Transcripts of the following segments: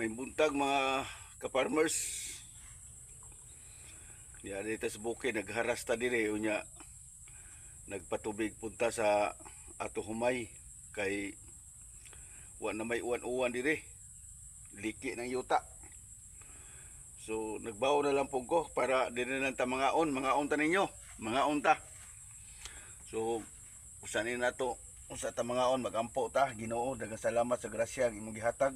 May buntag mga ka-farmers. Ya dito sa bukid nagharas ta dire unya. Nagpatubig punta sa ato humay kay wa na may uwan-uwan dire. Liki ng yuta. So nagbaw na lang po ko para dire lang ta mangaon ta ninyo, mangaon ta. So usanin nato usa ta mangaon magampo ta Ginoo, daghang salamat sa grasya imong gihatag.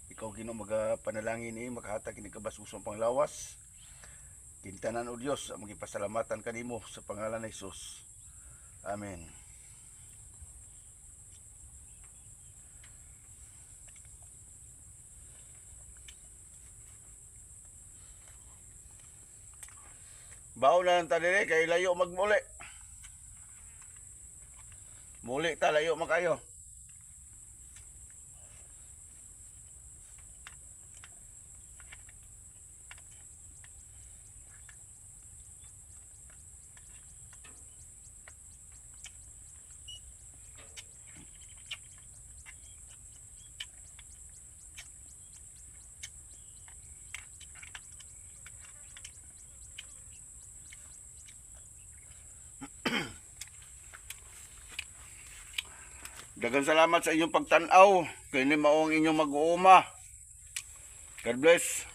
Ikaw Ginoo magapanalangin ni makahatag kini kabasusong panglawas. Kintanan o Dios ang magipasalamatan kanimo sa pangalan ni Jesus. Amen. Bawo na lang ta dire kay layo magmuli. Muli ta layo makayo. Daghang salamat sa inyong pagtan-aw. Kini mao ang inyong mag-uuma. God bless.